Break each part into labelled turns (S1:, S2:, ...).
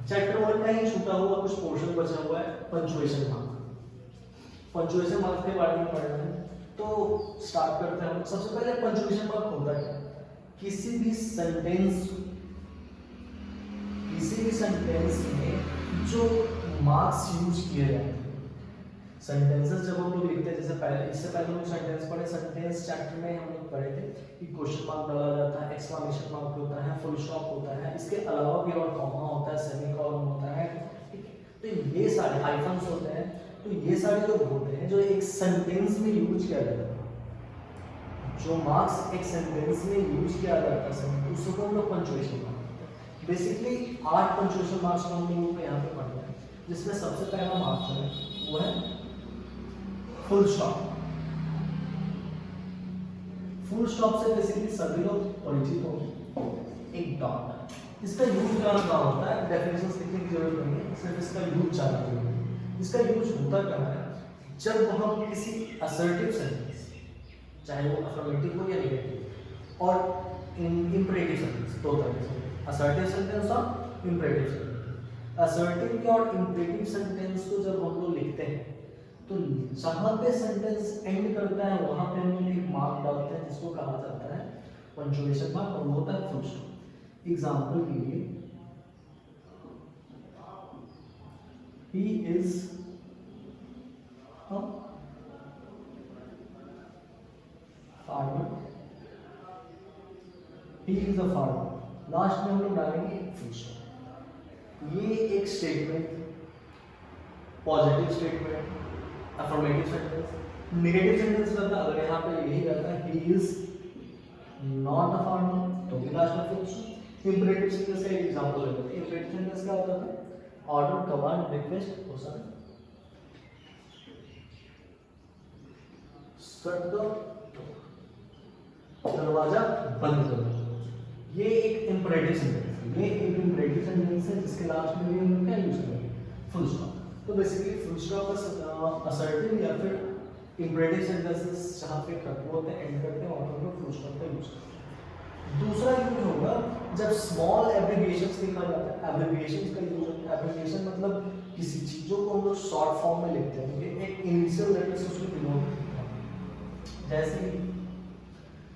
S1: Chapter 1 का ही छूटा हुआ कुछ पोर्शन बचा हुआ है, पंचुएशन मार्क। पंचुएशन मार्क के बारे में पढ़ना है, तो स्टार्ट करते हैं। सबसे पहले पंचुएशन मार्क होता है किसी भी सेंटेंस में जो मार्क्स यूज किए जाते हैं। सेंटेंसेस जब हम लोग लिखते हैं, जैसे पहले इससे पहले हम लोग सेंटेंस पढ़े, सेंटेंस चैप्टर में हम लोग पढ़े थे कि क्वेश्चन मार्क डाला जाता है, एक्सक्लेमेशन मार्क होता है, फुल स्टॉप होता है, इसके अलावा भी और कॉमा होता है, सेमीकोलन होता है, ठीक है। तो ये सारे हाइफन्स होते हैं, तो ये सारे जो होते हैं जो एक सेंटेंस में यूज किया जाता है, जो मार्क्स एक सेंटेंस में यूज किया जाता है उसको हम लोग पंचुएशन मार्क कहते हैं। बेसिकली 8 पंचुएशन मार्क्स हम लोगों को यहाँ पे पढ़ना है, जिसमें सबसे पहला मार्क्स है वो है फुल स्टॉप। फुल स्टॉप से बेसिकली सभी लोग परिचित होंगे। एक डॉट, इसका यूज क्या होता है, डेफिनेशंस लिखने की जरूरत नहीं है, सिर्फ इसका यूज जानना जरूरी है। इसका यूज होता क्या है, जब हम किसी असर्टिव सेंटेंस, चाहे वो अफर्मेटिव हो या नेगेटिव, और इंपरेटिव सेंटेंस, दो तरह से असर्टिव सेंटेंस और इंपरेटिव सेंटेंस। असर्टिव और इंपरेटिव सेंटेंस को जब हम लोग लिखते हैं, तो जहां पे सेंटेंस एंड करता है वहां पे हम लोग एक मार्क डालते हैं, जिसको कहा जाता है पंचुएशन मार्क, और वो होता है फुल स्टॉप। एग्जांपल के लिए, he is a farmer, he is a farmer, last में हम लोग डालेंगे फुल स्टॉप। ये एक statement, positive statement, affirmative sentence. Negative sentence रहता है, अगर यहाँ पे यही रहता है he is not a farmer, तो भी लास्ट में फुल स्टॉप। इंपरेटिव सेंटेंस का एक एग्जांपल लेते हैं। इंपरेटिव सेंटेंस क्या होता है, ऑर्डर, कमांड, रिक्वेस्ट हो सकता है, शट द दरवाजा बंद करो। ये एक इंपरेटिव सेंटेंस है, ये एक इंपरेटिव सेंटेंस है जिसके लास्ट में भी हम क्या यूज करेंगे, फुल स्टॉप। तो बेसिकली फुल स्टॉप असर्टिव या फिर इंपरेटिव सेंटेंसेस जहां पे खत्म होते हैं, एंड करते हैं, और हम लोग फुल स्टॉप का यूज करते हैं। दूसरा यूज होगा जब स्मॉल एब्रिविएशंस लिखा जाता है। एब्रिविएशंस का यूज होता है, एब्रिविएशन मतलब किसी चीजों को हम लोग शॉर्ट फॉर्म में लिखते हैं, एक इनिशियल लेटर से उसको डिनोट करते हैं। जैसे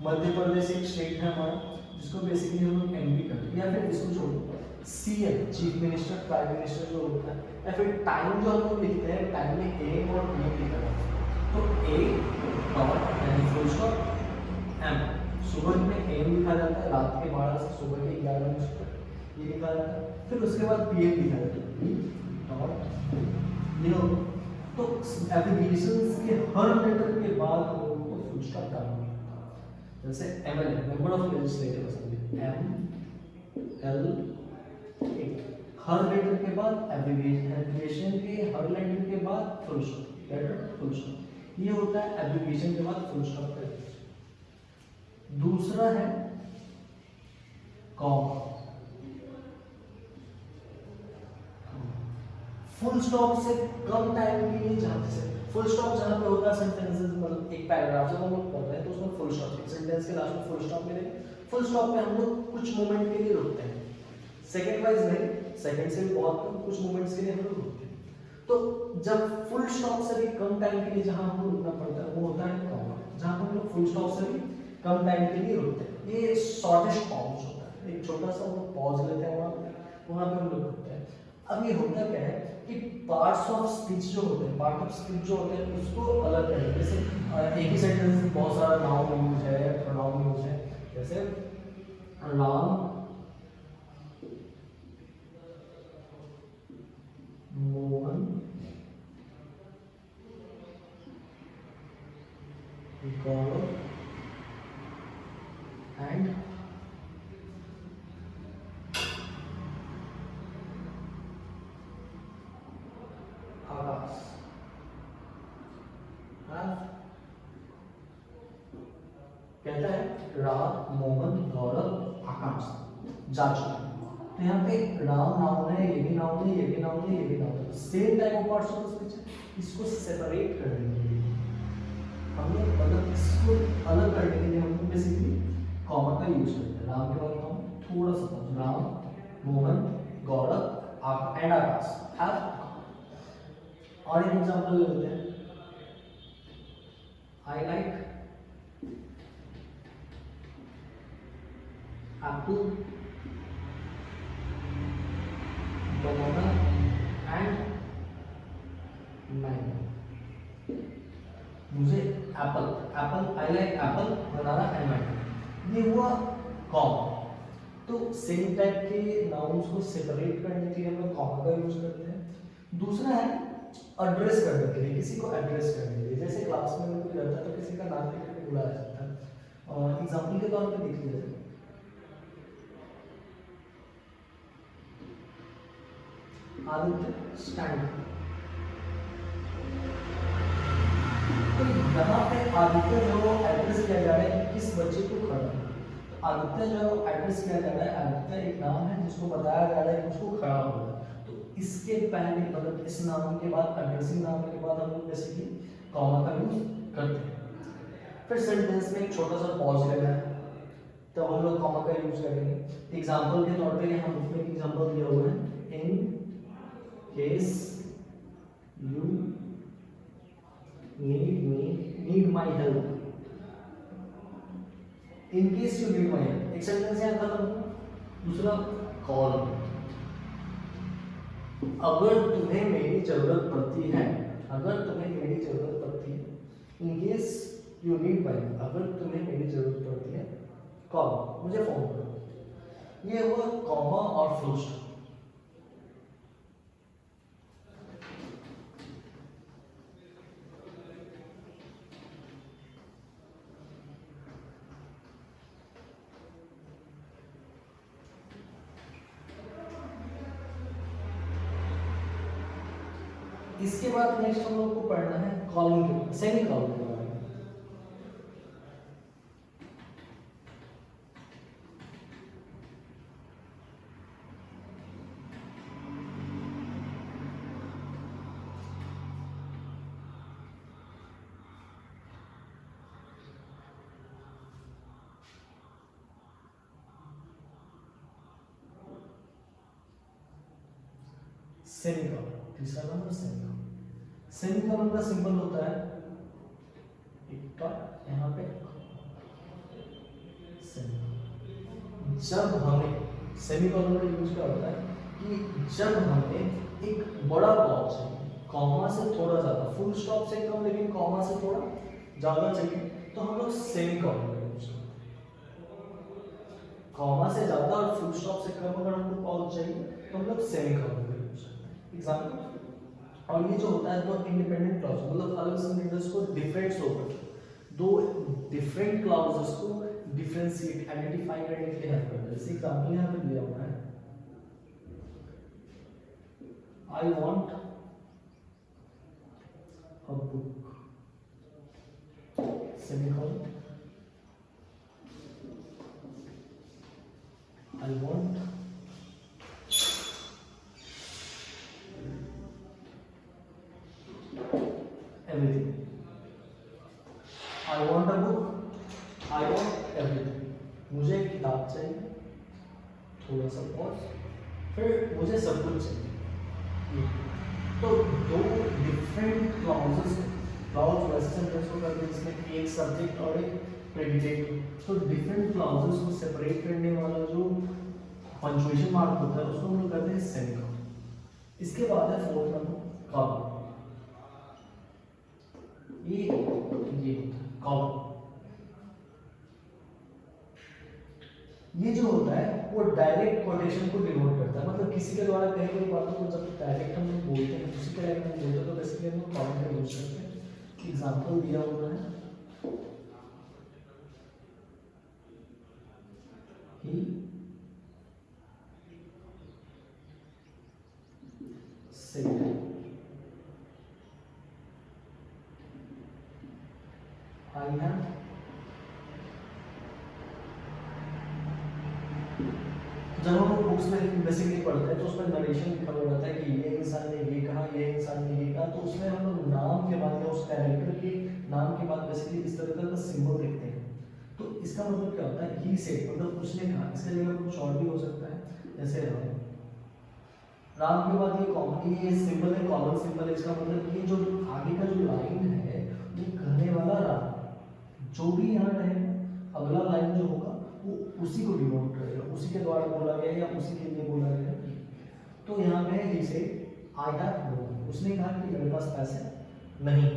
S1: मध्य प्रदेश एक स्टेट है हमारा, जिसको बेसिकली हम लोग एमपी करते हैं, या फिर इसको छोड़ो CM, chief minister, prime minister जो होता है, या फिर टाइम जो हम लोग लिखते हैं, टाइम में एम और पीएम लिखा जाता है। तो ए डॉट यानी फुल स्टॉप एम, सुबह में एम लिखा जाता है, रात के 12 से सुबह के 11 बजे तक ये लिखा जाता है। फिर उसके बाद पीएम लिखा जाता है डॉट यू नो। तो एब्रिविएशंस के हर लेटर के बाद हम लोगों को फुल स्टॉप डालना है। जैसे MLA, member of legislative assembly, ML, हर लेटर के बाद एब्रिविएशन के हर लेटर के बाद full stop, letter full stop. ये होता है एब्रिविएशन के बाद फुल स्टॉप का यूज। दूसरा है कॉमा। फुल स्टॉप से कम टाइम के लिए, जहां से फुल स्टॉप जहां पे होता है सेंटेंसेस, मतलब एक पैराग्राफ जब हम लोग पढ़ते हैं तो उसमें फुल स्टॉप, एक सेंटेंस के लास्ट में फुल स्टॉप मिलेगा। फुल स्टॉप पे हम लोग कुछ मोमेंट के लिए रुकते हैं, सेकंड वाइज नहीं, सेकंड से भी बहुत कम, कुछ मोमेंट्स के लिए हम लोग रुकते हैं। तो जब फुल स्टॉप से भी कम टाइम के लिए जहां हमको रुकना पड़ता है वो होता है कॉमा, जहां हम लोग फुल स्टॉप से भी कम टाइम के लिए रुकते हैं। ये शॉर्टेस्ट पॉज होता है, एक छोटा सा वो पॉज लेते हैं, वहां पे हम लोग रुकते हैं। अब ये होता क्या है कि पार्ट्स ऑफ स्पीच जो होते हैं, पार्ट ऑफ स्पीच जो होते हैं उसको अलग करें। जैसे एक ही सेंटेंस में बहुत सारा नाउन यूज है, प्रोनाउन यूज है, जैसे राम मोहन गौरव एंड आकाश कहता है राम, मोहन, गौरव, आकाश जा चुका है। तो यहाँ पे राम नाउन है, ये भी नाउन है, ये भी नाउन है, ये भी नाउन है, same type of parts of speech है। इसको सेपरेट करने के लिए हम लोग इसको अलग करने के लिए हम लोग बेसिकली कॉमा का यूज करते हैं। राम के बाद कॉमा, थोड़ा सा राम, मोहन, गौरव, आकाश। एंड आकाश हैव और एक एग्जांपल लेते हैं I like apple banana and mango. मुझे apple I like apple banana and mango ये हुआ कॉमा। तो सेम टाइप के नाउन्स को सेपरेट करने के लिए हम लोग कॉमा का यूज करते हैं। दूसरा है एड्रेस करने के लिए, किसी को एड्रेस करने के लिए, जैसे क्लास में कोई रहता है तो किसी का नाम लेकर के बुलाया जाता है। और एग्जांपल के तौर पे देख लीजिए आदित्य स्टैंड। तो यहाँ पे आदित्य जो एड्रेस किया जा रहा है किस बच्चे को खड़ा है, आदित्य जो एड्रेस किया जा रहा है, आदित्य एक नाम है जिसको बताया जा रहा है कि उसको खड़ा होगा। तो इसके पहले मतलब इस नाम के बाद एड्रेसिंग नाम के बाद हम लोग जैसे कि कॉमा का यूज करते हैं। फिर सेंटेंस में एक छोटा सा पॉज लेना है तब हम लोग कॉमा का यूज करेंगे। एग्जांपल के तौर पे यहाँ बुक में एग्जांपल दिया हुआ है in case you need my help. In case you need my help एक सेंटेंस यहाँ खत्म। दूसरा कॉल, अगर तुम्हें मेरी जरूरत पड़ती है, अगर तुम्हें मेरी जरूरत पड़ती है, in case you need my help अगर तुम्हें मेरी जरूरत पड़ती है कॉल, मुझे फोन करो। ये हुआ कॉमा और फुल स्टॉप। इसके बाद नेक्स्ट हम लोग को पढ़ना है कॉलन सेमी कॉलन के बारे में। सेमीकोलन, तीसरा नंबर सेमीकोलन। सेमीकोलन का सिंबल होता है इक्का, यहाँ पे सेमीकोलन। जब हमें सेमीकोलन का यूज क्या होता है कि जब हमें एक बड़ा क्लॉज चाहिए, कॉमा से थोड़ा ज्यादा, फुल स्टॉप से कम लेकिन कॉमा से थोड़ा ज्यादा चाहिए, तो हम लोग सेमीकोलन का यूज करते हैं। कॉमा से ज्यादा और फुल स्टॉप से कम अगर हमको क्लॉज चाहिए तो हम लोग सेमीकोलन का यूज करते हैं। एग्जांपल, और ये जो होता है दो इंडिपेंडेंट क्लॉज मतलब अलग सेंटेंसेस को डिफरेंस होकर दो डिफरेंट क्लॉजेस को डिफरेंशिएट आइडेंटिफाई करने के लिए हेल्प करता है। जैसे एग्जांपल यहां पे दिया हुआ है I want a book semicolon, I want everything, I want a book, I want everything। मुझे एक किताब चाहिए, थोड़ा सा पॉज, फिर मुझे सब कुछ चाहिए। तो दो डिफरेंट क्लॉजेस, क्लॉज वैसे सेंटेंस को करते हैं जिसमें एक सब्जेक्ट और एक प्रेडिकेट। तो डिफरेंट क्लॉजेस को सेपरेट करने वाला जो पंक्चुएशन मार्क होता है उसको हम लोग करते हैं सेमीकोलन। इसके बाद है फोर्थ नंबर कॉमा। ये कॉमा, ये जो होता है वो डायरेक्ट कोटेशन को डिनोट करता है। मतलब किसी के द्वारा कही गई बातों को जब डायरेक्ट हम लोग बोलते हैं, किसी के डायरेक्ट हम बोलते हैं तो बेसिकली हम लोग कॉमा का यूज करते हैं। एग्जांपल दिया हुआ है ही सेड I am जब हम बुक्स में बेसिकली पढ़ते हैं तो उसमें नरेशन लिखा हुआ रहता है कि ये इंसान ने ये कहा, ये इंसान ने ये कहा। तो उसमें हम लोग नाम के बाद या उस कैरेक्टर के नाम के बाद बेसिकली इस तरह का सिंबल देखते हैं। तो इसका मतलब क्या होता है, ही सेड मतलब उसने कहा। इसके लिए कुछ और भी हो सकता है, जैसे राम के बाद ये कॉमन, ये सिंपल है, कॉमन सिंपल है, इसका मतलब ये जो आगे का जो लाइन है ये कहने वाला राम, जो भी यहाँ रहेगा अगला लाइन जो होगा वो उसी को डिनोट करेगा, उसी के द्वारा बोला गया या उसी के लिए बोला गया। तो यहाँ पे ही से आई हैव नो, उसने कहा कि मेरे पास पैसे नहीं।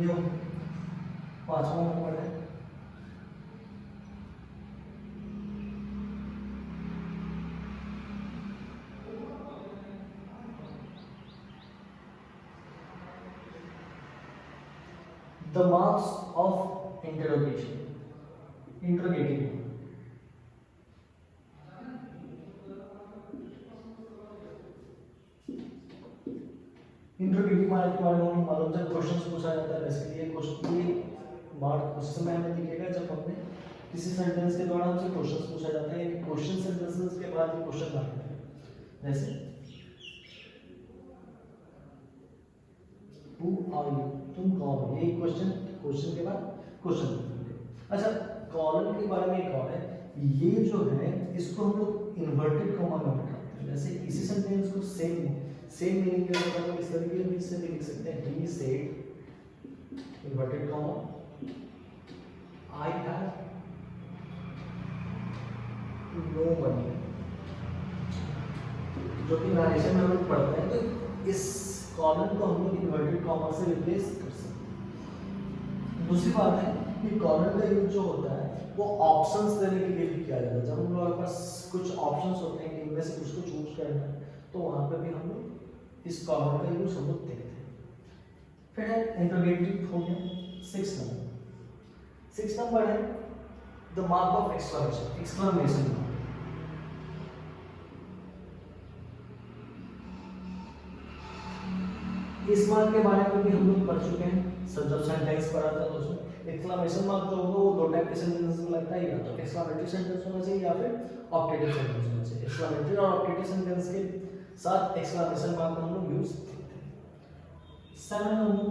S1: ये 5वां नंबर है। The marks of interrogation, interrogative. Interrogative mark के बारे में मालूम, जब क्वेश्चंस पूछा जाता है बेसिकली ये क्वेश्चन, ये मार्क उस समय हमें दिखेगा जब हमने किसी सेंटेंस के द्वारा हमसे क्वेश्चंस पूछा जाता है, क्वेश्चन सेंटेंसेस के बाद ये क्वेश्चन आते हैं, जैसे हु आर यू, तुम कौन हो, ये क्वेश्चन, क्वेश्चन के बाद क्वेश्चन। अच्छा, कॉलन के बारे में एक और है, ये जो है इसको हम लोग इन्वर्टेड कॉमा में बताते हैं। जैसे इसी सेंटेंस को सेम मीनिंग के साथ हम इस तरीके से भी लिख सकते हैं, he said inverted comma I have no money, जो कि नरेशन में हम लोग पढ़ते हैं। तो इस कॉलन को हम लोग इन्वर्टेड कॉमा से रिप्लेस कर सकते हैं। दूसरी बात है कि कॉलन का यूज जो होता है वो ऑप्शंस देने के लिए भी किया जाता है। जब हम लोगों के पास कुछ ऑप्शंस होते हैं कि इनमें से कुछ को चूज करना है, तो वहां पे भी हम लोग इस कॉलन का यूज हम लोग देखते हैं। फिर है इंटरोगेटिव हो गया। 6 नंबर है the mark of exclamation, exclamation. इस मार्क के बारे में भी हम लोग पढ़ चुके हैं, सब जब सेंटेंस पढ़ा था तो उसमें एक्सक्लेमेशन मार्क जो होगा वो दो टाइप के सेंटेंसेस में लगता है, या तो एक्सक्लेमेटरी सेंटेंस होना चाहिए या फिर ऑप्टेटिव सेंटेंस होना चाहिए। एक्सक्लेमेटरी और ऑप्टेटिव सेंटेंस के साथ एक्सक्लेमेशन मार्क हम लोग यूज करते हैं। 7 नंबर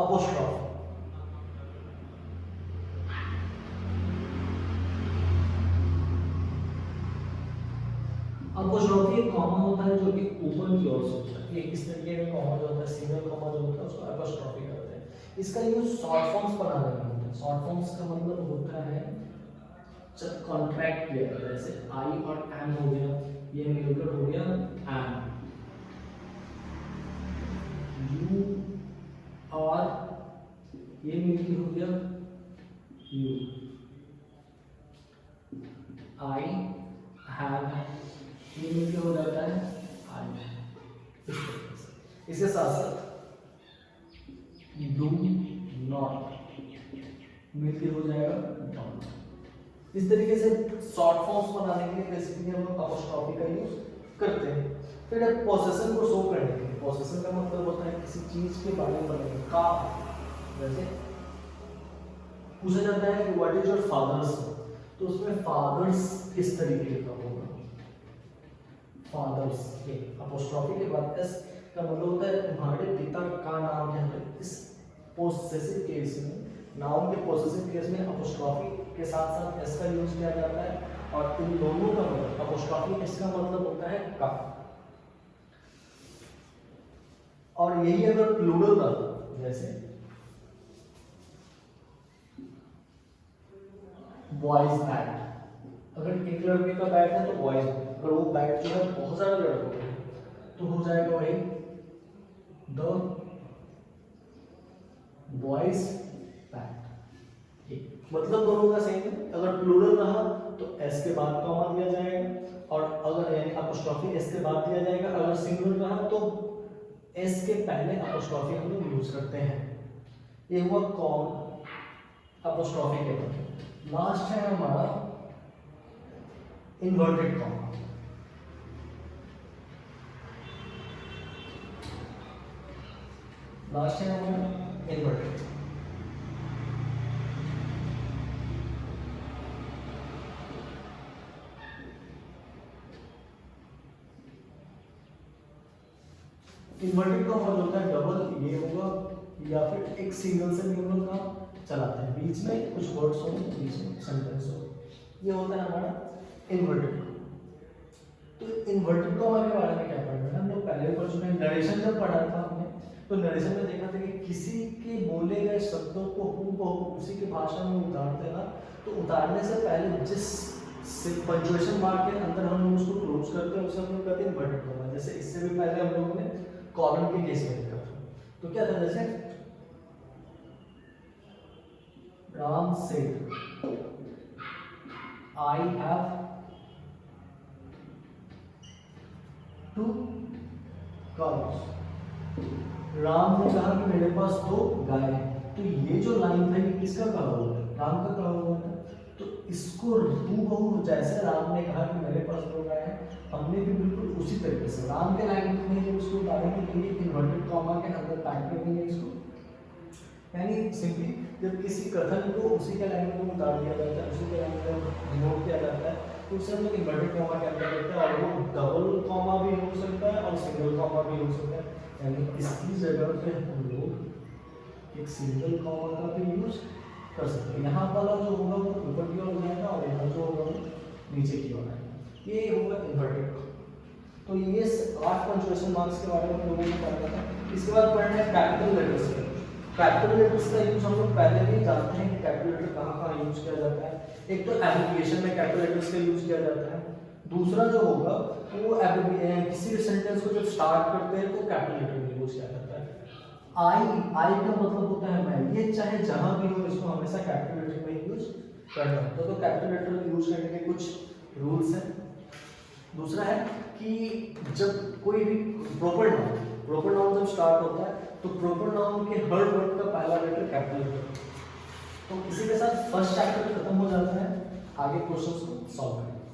S1: अपोस्ट्रोफ। अपोस्ट्रोफी एक कॉमा होता है जो कि ऊपर की ओर से होता है। ये इस तरीके का कॉमा जो होता है, सिंगल कॉमा जो होता है उसको अपोस्ट्रोफी करते हैं। इसका यूज शॉर्ट फॉर्म्स बनाने में होता है। शॉर्ट फॉर्म्स का मतलब होता है जब कॉन्ट्रैक्ट किया जाता है, जैसे आई और एम हो गया, ये मिलकर हो गया एम, यू और ये मिलकर हो गया यू, आई हैव ये मिलकर हो जाता है आई। इसके साथ साथ डू नॉट मिलकर हो जाएगा डोंट। इस तरीके से शॉर्ट फॉर्म्स बनाने के लिए बेसिकली हम लोग अपोस्ट्रोफी का यूज करते हैं। फिर पोसेशन को शो करने के लिए, पोसेशन का मतलब होता है किसी चीज के बारे में बताने का। जैसे पूछा जाता है कि व्हाट इज योर फादर्स, तो उसमें फादर्स किस तरीके का होगा, फादर्स के अपोस्ट्रोफी के बाद एस का मतलब होता है तुम्हारे पिता का नाम क्या है। इस पोसेसिव केस में, नाउन के पोसेसिव केस में अपोस्ट्रोफी के साथ साथ एस का यूज किया जाता है, और इन दोनों का मतलब अपोस्ट्रोफी एस का मतलब होता है का। और यही अगर प्लूरल था, जैसे बॉयज बैट, अगर एक लड़के का बैट है तो बॉयज, अगर वो बैट जो है बहुत सारे लड़कों का तो हो जाएगा वही द बॉयज बैट। मतलब दोनों का सेम है। अगर प्लूरल रहा तो एस के बाद कॉमा दिया जाएगा, और अगर यानी अपोस्ट्रोफी एस के बाद दिया जाएगा। अगर सिंगुलर रहा तो एस के पहले अपोस्ट्रोफी हम लोग यूज करते हैं। ये हुआ कॉम अपोस्ट्रोफी के बाद। लास्ट है हमारा इन्वर्टेड कॉमा। लास्ट है हमारा इन्वर्टेड। इन्वर्टेड कॉमा जो होता है डबल ये होगा, या फिर एक सिंगल से भी हम लोग काम चलाते हैं, बीच में कुछ वर्ड्स हो, बीच में सेंटेंस हो, ये होता है हमारा इन्वर्टेड कॉमा। तो इन्वर्टेड कॉमा के बारे में क्या पढ़ना है, हम लोग पहले भी पढ़ चुके हैं। नरेशन जब पढ़ा था हमने, तो नरेशन में देखा था कि किसी के बोले गए शब्दों को हूबहू उसी की भाषा में उतार देना, तो उतारने से पहले जिस पंक्चुएशन मार्क के अंदर हम लोग उसको क्लोज करते हैं उसे हम लोग कहते हैं इन्वर्टेड कॉमा। जैसे इससे भी पहले हम लोगों ने कॉलम के केस में देखा था, तो क्या था, जैसे Ram said I have 2 cows। Ram ने कहा कि मेरे पास 2 गाय हैं। तो ये जो लाइन था ये किसका कहा हुआ है, राम का कहा हुआ था। तो इसको हूबहू जैसे राम ने कहा कि मेरे पास 2 गाय हैं, हमने भी बिल्कुल उसी तरीके से राम के लैंग्वेज में जब इसको उतारने के लिए इन्वर्टेड कॉमा के अंदर पैक करेंगे इसको, यानी सिंपली जब किसी कथन को उसी के लैंग्वेज में उतार दिया जाता है, उसी के लैंग्वेज में डिनोट किया जाता है, तो उसे हम लोग इन्वर्टेड कॉमा के अंदर करते हैं। और वो डबल कॉमा भी हो सकता है और सिंगल कॉमा भी हो सकता है, यानी इसकी जगह पे हम लोग एक सिंगल कॉमा का भी यूज कर सकते हैं। यहाँ वाला जो होगा वो ऊपर की ओर हो जाएगा और यहाँ जो होगा वो नीचे की ओर आएगा, ये होगा इन्वर्टेड। तो ये 8 पंक्चुएशन मार्क्स के बारे में हम लोगों को पढ़ना था। इसके बाद पढ़ना है कैपिटल लेटर्स। कैपिटल लेटर्स का यूज हम लोग पहले भी जानते हैं कि कैपिटल लेटर कहाँ कहाँ यूज किया जाता है। एक तो एब्रिविएशन में कैपिटल लेटर्स का यूज किया जाता है, दूसरा जो होगा वो किसी भी सेंटेंस को जब स्टार्ट करते हैं तो कैपिटल लेटर में यूज किया जाता है। आई का मतलब होता है मैं, ये चाहे जहां भी हो इसको हमेशा कैपिटल लेटर में यूज करना होता है। तो कैपिटल लेटर यूज करने के कुछ रूल्स हैं। दूसरा है कि जब कोई भी प्रॉपर नाउन जब स्टार्ट होता है तो प्रॉपर नाउन के हर वर्ड का पहला लेटर कैपिटल लेटर। तो इसी के साथ फर्स्ट चैप्टर खत्म हो जाता है, आगे क्वेश्चंस को सॉल्व करें।